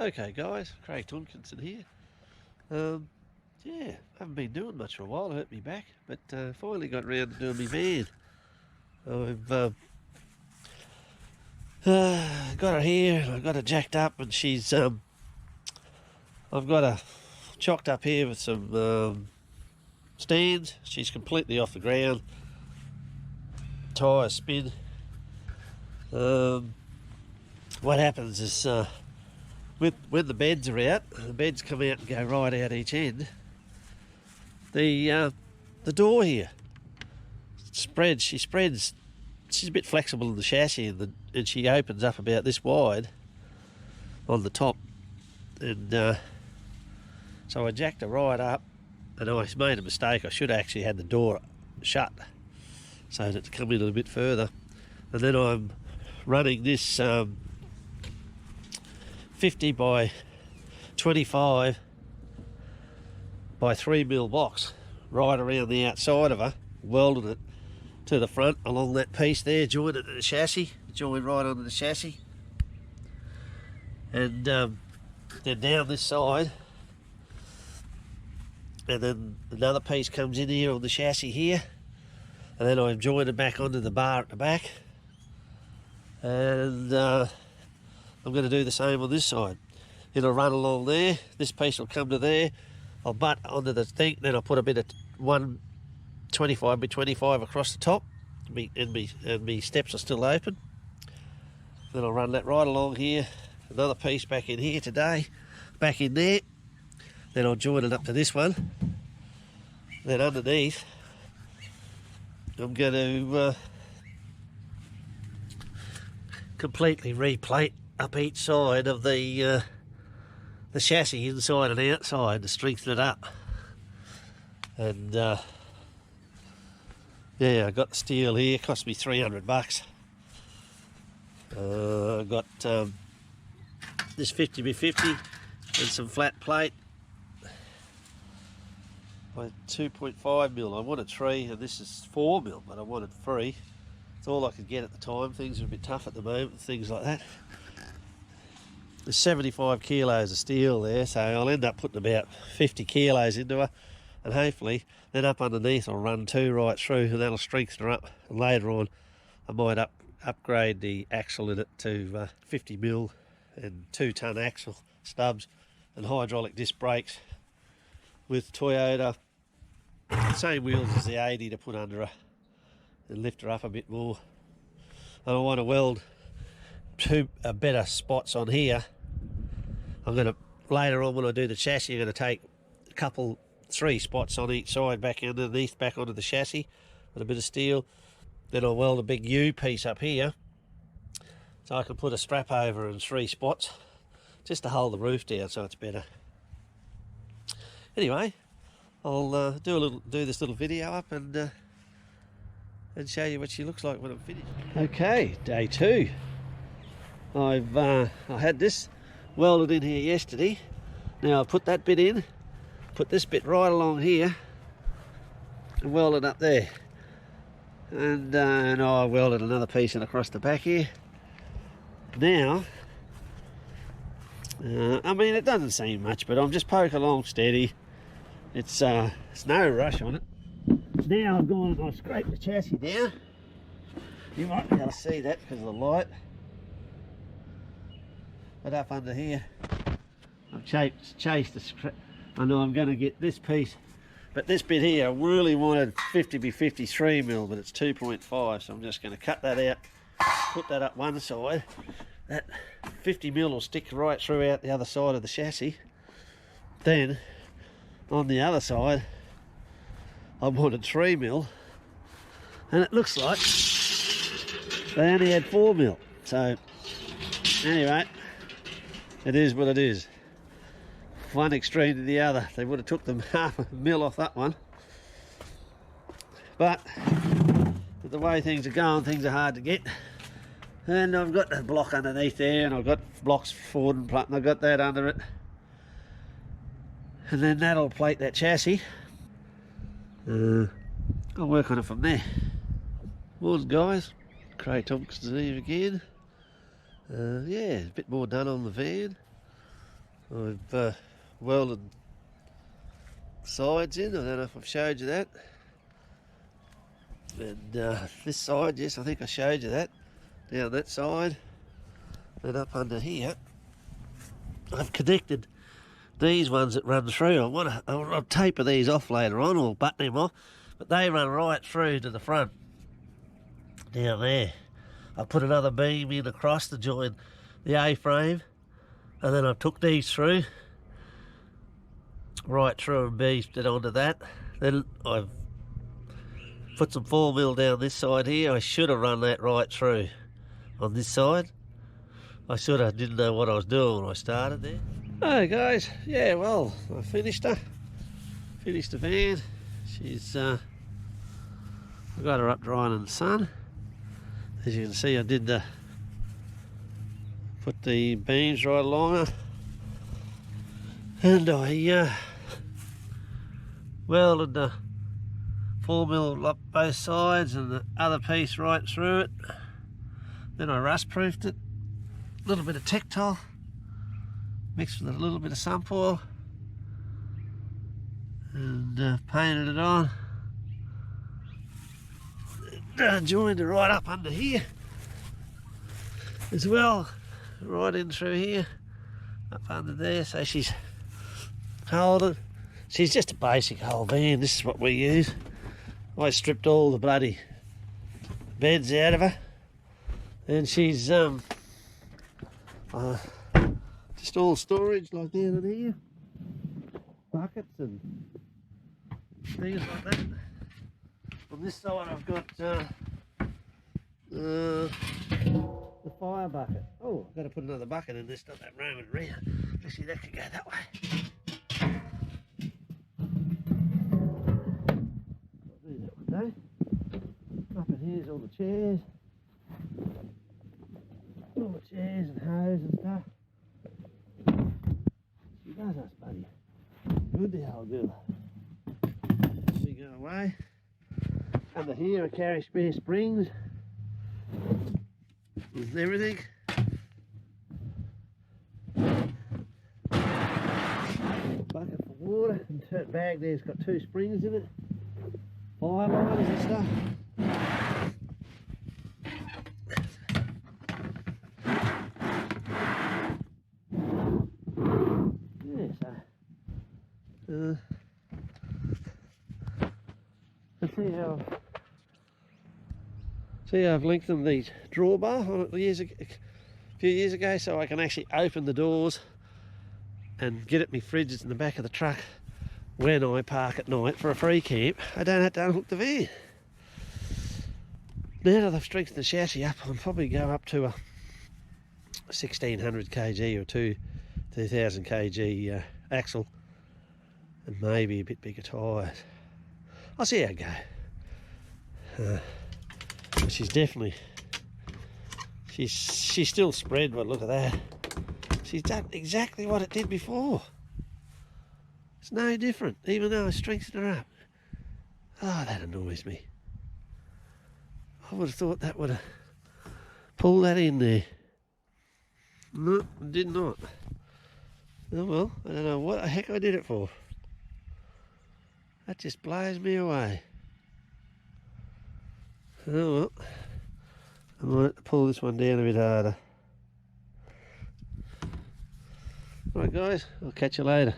Okay guys, Craig Tomkinson here. Yeah, haven't been doing much for a while, hurt me back, but finally got round to doing my van. I've got her here, I've got her jacked up, and she's, I've got her chocked up here with some stands. She's completely off the ground, tyres spin. What happens is, when the beds are out, the beds come out and go right out each end, the door here spreads. She's a bit flexible in the chassis, and she opens up about this wide on the top, and so I jacked her right up, and I made a mistake. I should have actually had the door shut so that it come in a little bit further, and then I'm running this 50 by 25 by 3mm box right around the outside of her, welded it to the front along that piece there, joined it to the chassis, joined right onto the chassis, and then down this side, and then another piece comes in here on the chassis here, and then I've joined it back onto the bar at the back, and I'm going to do the same on this side. It'll run along there, this piece will come to there, I'll butt onto the thing, then I'll put a bit of 125 by 25 across the top, and me steps are still open. Then I'll run that right along here, another piece back in here today, back in there, then I'll join it up to this one. Then underneath, I'm going to completely replate up each side of the chassis, inside and outside, to strengthen it up. And yeah, I got the steel here, cost me $300. I got this 50 by 50 and some flat plate by 2.5mm. I wanted 3, and this is 4mm, but I wanted 3. It's all I could get at the time. Things are a bit tough at the moment, things like that. There's 75 kilos of steel there, so I'll end up putting about 50 kilos into her, and hopefully then up underneath I'll run 2 right through, and that'll strengthen her up. And later on I might upgrade the axle in it to 50mm and 2-ton axle stubs and hydraulic disc brakes with Toyota, same wheels as the 80 to put under her and lift her up a bit more. And I want to weld 2 better spots on here. I'm going to, later on when I do the chassis, I'm going to take a couple, 3 spots on each side back underneath, back onto the chassis with a bit of steel. Then I'll weld a big U piece up here so I can put a strap over in 3 spots just to hold the roof down so it's better. Anyway, I'll do this little video up and show you what she looks like when I'm finished. Okay, day 2. I had this welded in here yesterday. Now I've put that bit in, put this bit right along here and welded up there. And I welded another piece in across the back here. Now, I mean, it doesn't seem much, but I'm just poking along steady. It's no rush on it. Now I've scraped the chassis down. You might be able to see that because of the light. But up under here, I've chased the scrap. I know I'm going to get this piece, but this bit here I really wanted 50 by 53mm, but it's 2.5, so I'm just going to cut that out, put that up one side. That 50mm will stick right throughout the other side of the chassis. Then on the other side I wanted 3mm, and it looks like they only had 4mm. So anyway, it is what it is. One extreme to the other. They would have took them half a mil off that one. But with the way things are going, things are hard to get. And I've got the block underneath there, and I've got blocks forward and front, and I've got that under it. And then that'll plate that chassis. I'll work on it from there. Morning guys, Craig Tomkinson here again. Yeah, a bit more done on the van. I've welded sides in. I don't know if I've showed you that. And this side, yes, I think I showed you that. Down that side. And up under here, I've connected these ones that run through. I'll taper these off later on, or button them off. But they run right through to the front. Down there. I put another beam in across to join the A-frame. And then I took these through. Right through and beefed it onto that. Then I've put some 4mm down this side here. I should have run that right through on this side. I sort of didn't know what I was doing when I started there. Hey guys, yeah, well, I finished her. Finished the van. She's, I got her up drying in the sun. As you can see, I did put the beams right along her. And I welded the 4mm up both sides and the other piece right through it. Then I rust proofed it. A little bit of Tectile mixed with a little bit of sunfoil and painted it on. And joined it right up under here as well, right in through here, up under there, so she's holding. She's just a basic whole van. This is what we use. I stripped all the bloody beds out of her, and she's just all storage like down in here, buckets and things like that. On this side I've got the fire bucket. Oh, I've got to put another bucket in this, not that roaming around. Actually, that could go that way. I'll do that one day. Up in here's all the chairs. All the chairs and hose and stuff. She does us, buddy. Good the old girl. We go away. Under here I carry spare springs with everything. Bucket for water, and that bag there's got 2 springs in it. Fire liners and stuff. Yeah, so let's see how I've lengthened the drawbar on it a few years ago, so I can actually open the doors and get at my fridges in the back of the truck when I park at night for a free camp. I don't have to unhook the van. Now that I've strengthened the chassis up, I'll probably go up to a 1600 kg or 2000 kg axle, and maybe a bit bigger tyres. I'll see how I go. But she's definitely, she's still spread, but look at that. She's done exactly what it did before. It's no different, even though I strengthened her up. Oh, that annoys me. I would have thought that would have pulled that in there. No, it did not. Oh well, I don't know what the heck I did it for. That just blows me away. Oh well, I might have to pull this one down a bit harder. Right guys, I'll catch you later.